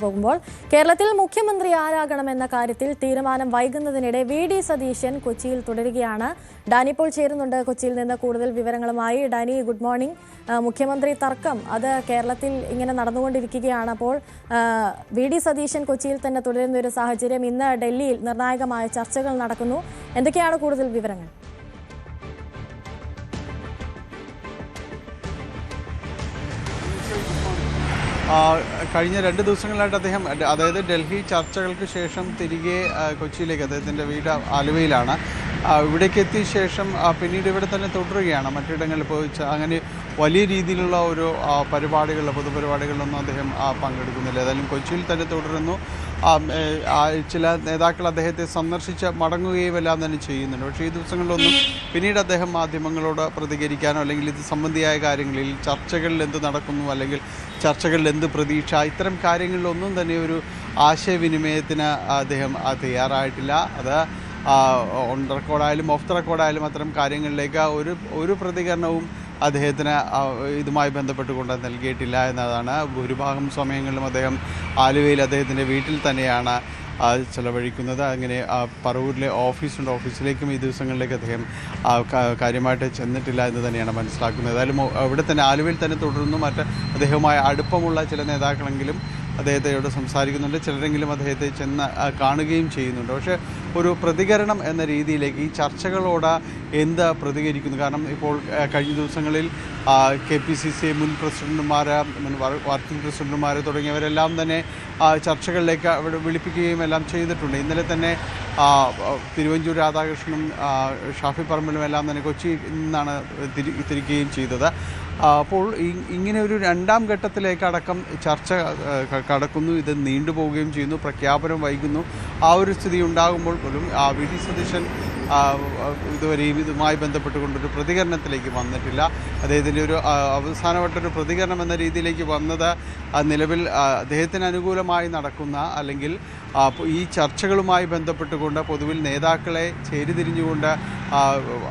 പോകുമ്പോൾ കേരളത്തിൽ മുഖ്യമന്ത്രി ആരാകണമെന്ന കാര്യത്തിൽ തീരുമാനം വൈകുന്നതിനിടെ വി.ഡി. സതീശൻ കൊച്ചിയിൽ തുടരുകയാണ്. ഡാനി ഇപ്പോൾ ചേരുന്നുണ്ട് കൊച്ചിയിൽ നിന്ന് കൂടുതൽ വിവരങ്ങളുമായി. Danny, good morning. മുഖ്യമന്ത്രി തർക്കം അത് കേരളത്തിൽ ഇങ്ങനെ നടന്നുകൊണ്ടിരിക്കുകയാണ്. അപ്പോൾ വി.ഡി. സതീശൻ കൊച്ചിയിൽ തന്നെ തുടരുന്ന ഒരു സാഹചര്യം. ഇന്ന് ഡൽഹിയിൽ നിർണായകമായ ചർച്ചകൾ നടക്കുന്നു. എന്തൊക്കെയാണ് കൂടുതൽ വിവരങ്ങൾ? കഴിഞ്ഞ 2 ദിവസങ്ങളായിട്ട് അദ്ദേഹം, അതായത് ഡൽഹി ചർച്ചകൾക്ക് ശേഷം തിരികെ കൊച്ചിയിലേക്ക്, അദ്ദേഹത്തിൻ്റെ വീട് ആലുവയിലാണ്, ഇവിടേക്ക് എത്തിയ ശേഷം പിന്നീട് ഇവിടെ തന്നെ തുടരുകയാണ്. മറ്റിടങ്ങളിൽ പോയി അങ്ങനെ വലിയ രീതിയിലുള്ള ഒരു പൊതുപരിപാടികളിലൊന്നും അദ്ദേഹം പങ്കെടുക്കുന്നില്ല. ഏതായാലും കൊച്ചിയിൽ തന്നെ തുടരുന്നു. ചില നേതാക്കൾ അദ്ദേഹത്തെ സന്ദർശിച്ച് മടങ്ങുകയും എല്ലാം തന്നെ ചെയ്യുന്നുണ്ട്. പക്ഷേ ഈ ദിവസങ്ങളിലൊന്നും പിന്നീട് അദ്ദേഹം മാധ്യമങ്ങളോട് പ്രതികരിക്കാനോ അല്ലെങ്കിൽ ഇത് സംബന്ധിയായ കാര്യങ്ങളിൽ ചർച്ചകളിൽ എന്ത് നടക്കുന്നു അല്ലെങ്കിൽ ചർച്ചകളിൽ എന്ത് പ്രതീക്ഷ, ഇത്തരം കാര്യങ്ങളിലൊന്നും തന്നെ ഒരു ആശയവിനിമയത്തിന് അദ്ദേഹം തയ്യാറായിട്ടില്ല. അത് ഓൺ റെക്കോർഡായാലും ഓഫ് ദ റെക്കോർഡായാലും അത്തരം കാര്യങ്ങളിലേക്ക് ഒരു പ്രതികരണവും അദ്ദേഹത്തിന് ഇതുമായി ബന്ധപ്പെട്ടുകൊണ്ട് നൽകിയിട്ടില്ല എന്നതാണ്. ഭൂരിഭാഗം സമയങ്ങളിലും അദ്ദേഹം ആലുവയിൽ അദ്ദേഹത്തിൻ്റെ വീട്ടിൽ തന്നെയാണ് ചെലവഴിക്കുന്നത്. അങ്ങനെ പറവൂരിലെ ഓഫീസിലേക്കും ഈ ദിവസങ്ങളിലേക്ക് അദ്ദേഹം കാര്യമായിട്ട് ചെന്നിട്ടില്ല എന്ന് തന്നെയാണ് മനസ്സിലാക്കുന്നത്. ഏതായാലും ഇവിടെ തന്നെ ആലുവയിൽ തന്നെ തുടരുന്നു. അദ്ദേഹവുമായി അടുപ്പമുള്ള ചില നേതാക്കളെങ്കിലും അദ്ദേഹത്തോട് സംസാരിക്കുന്നുണ്ട്. ചിലരെങ്കിലും അദ്ദേഹത്തെ ചെന്ന് കാണുകയും ചെയ്യുന്നുണ്ട്. പക്ഷേ ഒരു പ്രതികരണം എന്ന രീതിയിലേക്ക് ഈ ചർച്ചകളോട് എന്ത് പ്രതികരിക്കുന്നു? കാരണം ഇപ്പോൾ കഴിഞ്ഞ ദിവസങ്ങളിൽ KPCC മുൻ പ്രസിഡന്റുമാർ, വർക്കിംഗ് പ്രസിഡന്റുമാർ തുടങ്ങിയവരെല്ലാം തന്നെ ചർച്ചകളിലേക്ക് അവിടെ വിളിപ്പിക്കുകയും എല്ലാം ചെയ്തിട്ടുണ്ട്. ഇന്നലെ തന്നെ തിരുവഞ്ചൂർ രാധാകൃഷ്ണനും ഷാഫി പറമ്പിലും എല്ലാം തന്നെ കൊച്ചിയിൽ നിന്നാണ് തിരിക്കുകയും ചെയ്തത്. അപ്പോൾ ഇങ്ങനെ ഒരു 2ാം ഘട്ടത്തിലേക്ക് അടക്കം ചർച്ച കടക്കുന്നു. ഇത് നീണ്ടുപോവുകയും ചെയ്യുന്നു, പ്രഖ്യാപനം വൈകുന്നു. ആ ഒരു സ്ഥിതി ഉണ്ടാകുമ്പോൾ പോലും വി.ഡി. സതീശൻ ഇതുവരെയും ഇതുമായി ബന്ധപ്പെട്ടുകൊണ്ടൊരു പ്രതികരണത്തിലേക്ക് വന്നിട്ടില്ല. അദ്ദേഹത്തിൻ്റെ ഒരു അവസാനവട്ടൊരു പ്രതികരണം എന്ന രീതിയിലേക്ക് വന്നത് നിലവിൽ അദ്ദേഹത്തിന് അനുകൂലമായി നടക്കുന്ന അല്ലെങ്കിൽ ഈ ചർച്ചകളുമായി ബന്ധപ്പെട്ടുകൊണ്ട് പൊതുവിൽ നേതാക്കളെ ചേരിതിരിഞ്ഞുകൊണ്ട്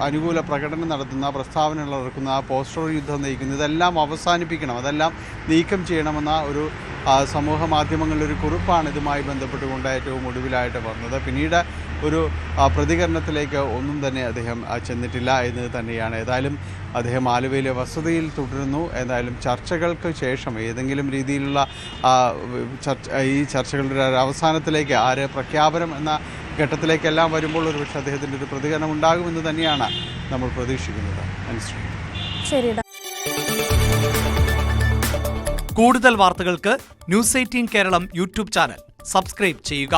അനുകൂല പ്രകടനം നടത്തുന്ന, പ്രസ്താവനകൾ ഇറക്കുന്ന, പോസ്റ്റർ യുദ്ധം നയിക്കുന്ന, ഇതെല്ലാം അവസാനിപ്പിക്കണം, അതെല്ലാം നീക്കം ചെയ്യണമെന്ന ഒരു സമൂഹ മാധ്യമങ്ങളിലൊരു കുറിപ്പാണ് ഇതുമായി ബന്ധപ്പെട്ടുകൊണ്ട് ഏറ്റവും ഒടുവിലായിട്ട് വന്നത്. പിന്നീട് ഒരു പ്രതികരണത്തിലേക്ക് ഒന്നും തന്നെ അദ്ദേഹം ചെന്നിട്ടില്ല എന്ന് തന്നെയാണ്. ഏതായാലും അദ്ദേഹം ആലുവയിലെ വസതിയിൽ തുടരുന്നു. ഏതായാലും ചർച്ചകൾക്ക് ശേഷം ഏതെങ്കിലും രീതിയിലുള്ള ഈ ചർച്ചകളുടെ അവസാനത്തിലേക്ക് പ്രഖ്യാപനം എന്ന ഘട്ടത്തിലേക്കെല്ലാം വരുമ്പോൾ ഒരുപക്ഷെ അദ്ദേഹത്തിൻ്റെ ഒരു പ്രതികരണം ഉണ്ടാകുമെന്ന് തന്നെയാണ് നമ്മൾ പ്രതീക്ഷിക്കുന്നത്. ശരി. കൂടുതൽ വാർത്തകൾക്ക് News 18 Keralam YouTube channel subscribe ചെയ്യുക.